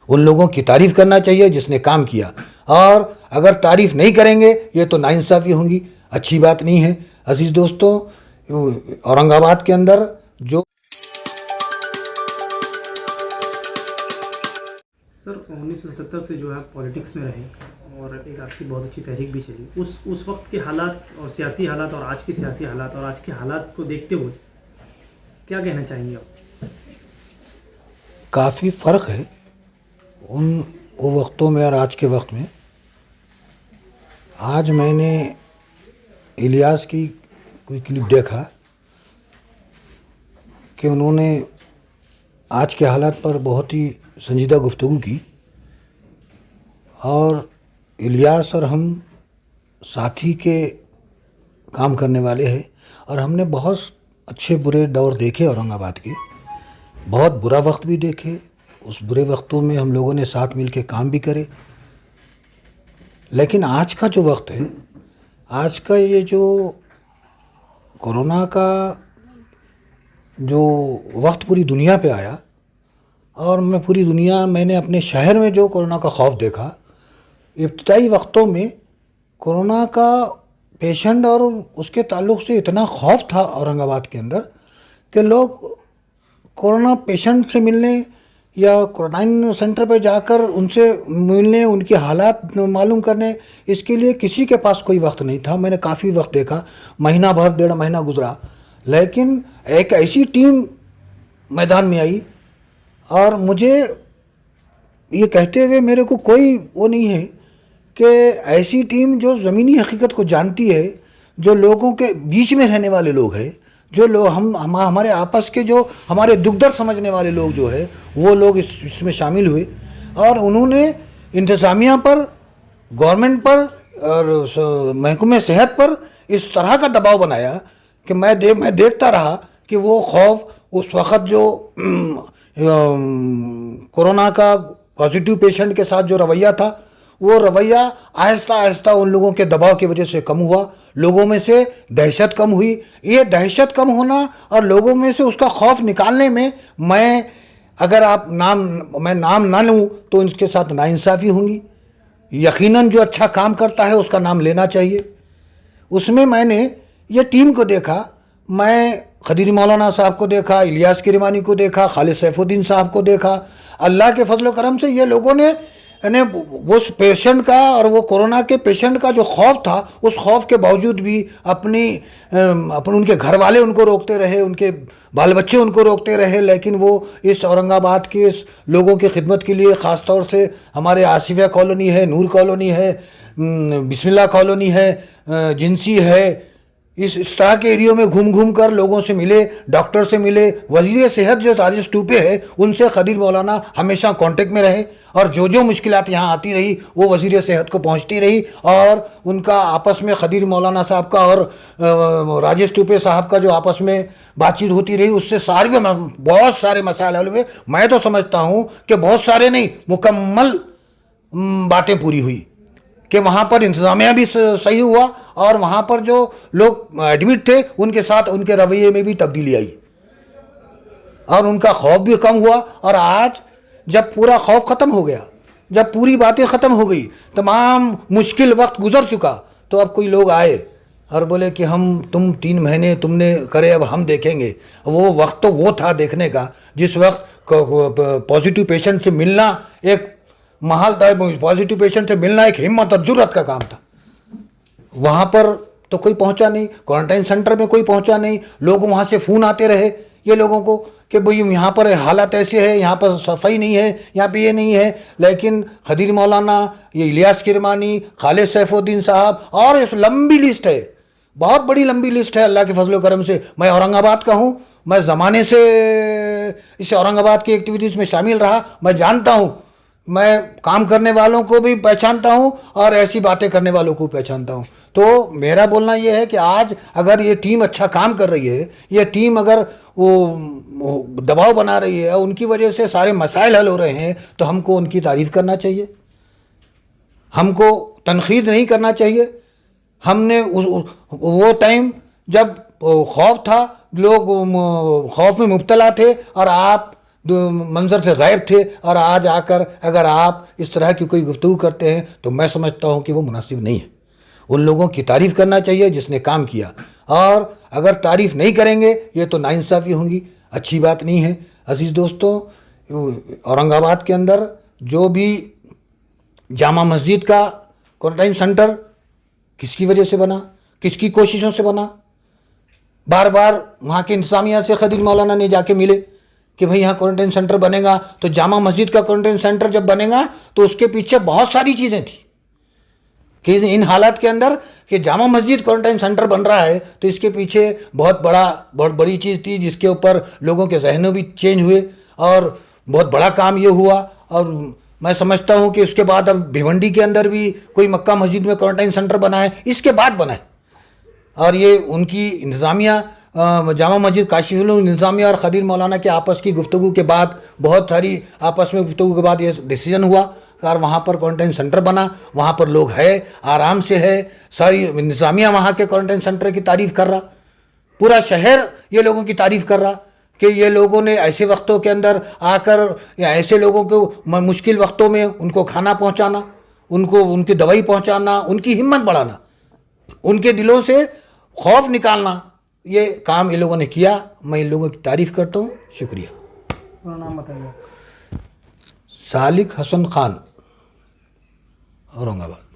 उन लोगों की तारीफ़ करना चाहिए जिसने काम किया। और अगर तारीफ़ नहीं करेंगे ये तो नाइंसाफ़ी होंगी, अच्छी बात नहीं है। अजीज़ दोस्तों, औरंगाबाद के अंदर जो सर 1977 से जो है पॉलिटिक्स में रहे और एक आपकी बहुत अच्छी तहरीक भी चली, उस वक्त के हालात और सियासी हालात और आज के सियासी हालात और आज के हालात को देखते हुए क्या कहना चाहेंगे आप? काफ़ी फ़र्क है वो वक्तों में और आज के वक्त में। आज मैंने इलियास की कोई क्लिप देखा कि उन्होंने आज के हालात पर बहुत ही संजीदा गुफ्तगू की, और इलियास और हम साथी के काम करने वाले हैं, और हमने बहुत अच्छे बुरे दौर देखे औरंगाबाद के, बहुत बुरा वक्त भी देखे। उस बुरे वक्तों में हम लोगों ने साथ मिल के काम भी करे। लेकिन आज का जो वक्त है, आज का ये जो कोरोना का जो वक्त पूरी दुनिया पे आया, और मैंने अपने शहर में जो कोरोना का खौफ देखा, इब्तिदाई वक्तों में कोरोना का पेशेंट और उसके ताल्लुक़ से इतना खौफ था औरंगाबाद के अंदर कि लोग कोरोना पेशेंट से मिलने या क्वारंटाइन सेंटर पे जाकर उनसे मिलने, उनके हालात मालूम करने, इसके लिए किसी के पास कोई वक्त नहीं था। मैंने काफ़ी वक्त देखा, महीना भर 1.5 महीना गुजरा, लेकिन एक ऐसी टीम मैदान में आई, और मुझे ये कहते हुए मेरे को कोई वो नहीं है कि ऐसी टीम जो ज़मीनी हकीकत को जानती है, जो लोगों के बीच में रहने वाले लोग हैं, जो लोग हमारे आपस के जो हमारे दुख दर्द समझने वाले लोग जो है, वो लोग इसमें शामिल हुए, और उन्होंने इंतज़ामिया पर, गवर्नमेंट पर और महकमे सेहत पर इस तरह का दबाव बनाया कि मैं देखता रहा कि वो खौफ उस वक़्त जो कोरोना का पॉजिटिव पेशेंट के साथ जो रवैया था, वो रवैया आहिस्ता आहिस्ता उन लोगों के दबाव की वजह से कम हुआ। लोगों में से दहशत कम हुई। ये दहशत कम होना और लोगों में से उसका खौफ निकालने में मैं नाम ना लूँ तो इसके साथ नाइंसाफ़ी होंगी। यकीनन जो अच्छा काम करता है उसका नाम लेना चाहिए। उसमें मैंने ये टीम को देखा, मैं खदीर मौलाना साहब को देखा, इलियास किरमानी को देखा, खालिद सैफुद्दीन साहब को देखा। अल्लाह के फजल करम से ये लोगों ने उस पेशेंट का और वो कोरोना के पेशेंट का जो खौफ था, उस खौफ के बावजूद भी उनके घर वाले उनको रोकते रहे, उनके बाल बच्चे उनको रोकते रहे, लेकिन वो इस औरंगाबाद के इस लोगों की खिदमत के लिए, ख़ास तौर से हमारे आसिफिया कॉलोनी है, नूर कॉलोनी है, बिस्मिल्लाह कॉलोनी है, जिनसी है, इस तरह के एरियो में घूम घूम कर लोगों से मिले, डॉक्टर से मिले। वज़ीर सेहत जो राजेश टूपे है, उनसे खदीर मौलाना हमेशा कांटेक्ट में रहे, और जो मुश्किलात यहाँ आती रही वो वज़ीर सेहत को पहुँचती रही, और उनका आपस में खदीर मौलाना साहब का और राजेश टूपे साहब का जो आपस में बातचीत होती रही, उससे बहुत सारे मसाइल हल हुए। मैं तो समझता हूँ कि बहुत सारे नहीं, मुकम्मल बातें पूरी हुई कि वहाँ पर इंतज़ामिया भी सही हुआ, और वहाँ पर जो लोग एडमिट थे उनके साथ उनके रवैये में भी तब्दीली आई, और उनका खौफ भी कम हुआ। और आज जब पूरा खौफ ख़त्म हो गया, जब पूरी बातें ख़त्म हो गई, तमाम मुश्किल वक्त गुजर चुका, तो अब कोई लोग आए और बोले कि तुम 3 महीने तुमने करे, अब हम देखेंगे। वो वक्त तो वो था देखने का जिस वक्त पॉजिटिव पेशेंट से मिलना एक महल था, पॉजिटिव पेशेंट से मिलना एक हिम्मत और जुर्रत का काम था। वहाँ पर तो कोई पहुँचा नहीं, क्वारंटाइन सेंटर में कोई पहुँचा नहीं। लोग वहाँ से फ़ोन आते रहे ये लोगों को कि भाई यहाँ पर हालात ऐसे है, यहाँ पर सफाई नहीं है, यहाँ पे ये नहीं है। लेकिन खदीर मौलाना, ये इलियास किरमानी, खालिद सैफुद्दीन साहब, और इस लंबी लिस्ट है, बहुत बड़ी लंबी लिस्ट है। अल्लाह के फजल करम से मैं औरंगाबाद का हूँ, मैं ज़माने से इस औरंगाबाद की एक्टिविटीज़ में शामिल रहा, मैं जानता हूँ, मैं काम करने वालों को भी पहचानता हूँ और ऐसी बातें करने वालों को पहचानता हूँ। तो मेरा बोलना ये है कि आज अगर ये टीम अच्छा काम कर रही है, ये टीम अगर वो दबाव बना रही है, उनकी वजह से सारे मसाइल हल हो रहे हैं, तो हमको उनकी तारीफ़ करना चाहिए, हमको तनकीद नहीं करना चाहिए। हमने वो टाइम जब खौफ था, लोग खौफ में मुब्तला थे, और आप मंजर से गायब थे और आज आकर अगर आप इस तरह की कोई गुफ्तगू करते हैं तो मैं समझता हूँ कि वो मुनासिब नहीं है। उन लोगों की तारीफ़ करना चाहिए जिसने काम किया, और अगर तारीफ़ नहीं करेंगे ये तो नाइंसाफ़ी होंगी, अच्छी बात नहीं है। अजीज़ दोस्तों, औरंगाबाद के अंदर जो भी जामा मस्जिद का क्वारंटाइन सेंटर किसकी वजह से बना, किसकी कोशिशों से बना? बार बार वहाँ के इंतज़ामिया से खदीर मौलाना ने जाके मिले कि भाई यहाँ क्वारंटाइन सेंटर बनेगा। तो जामा मस्जिद का क्वारंटाइन सेंटर जब बनेगा तो उसके पीछे बहुत सारी चीज़ें थी कि इन हालात के अंदर कि जामा मस्जिद क्वारंटाइन सेंटर बन रहा है तो इसके पीछे बहुत बड़ी चीज़ थी, जिसके ऊपर लोगों के जहनों भी चेंज हुए और बहुत बड़ा काम ये हुआ। और मैं समझता हूँ कि उसके बाद अब भिवंडी के अंदर भी कोई मक्का मस्जिद में क्वारंटाइन सेंटर बना है, इसके बाद बना है। और ये उनकी इंतज़ामिया, जामा मस्जिद काशिफुल इंतज़ामिया और खदीर मौलाना के आपस की गुफ्तगू के बाद, बहुत सारी आपस में गुफ्तगू के बाद ये डिसीजन हुआ और वहाँ पर क्वारंटाइन सेंटर बना। वहाँ पर लोग है, आराम से है, सारी इंतज़ामिया वहाँ के क्वारंटाइन सेंटर की तारीफ़ कर रहा, पूरा शहर ये लोगों की तारीफ़ कर रहा कि ये लोगों ने ऐसे वक्तों के अंदर आकर या ऐसे लोगों को मुश्किल वक्तों में उनको खाना पहुँचाना, उनको उनकी दवाई पहुँचाना, उनकी हिम्मत बढ़ाना, उनके दिलों से खौफ निकालना, ये काम इन लोगों ने किया। मैं इन लोगों की तारीफ़ करता हूँ। शुक्रिया। अपना नाम बताइए। सालिक हसन खान, औरंगाबाद।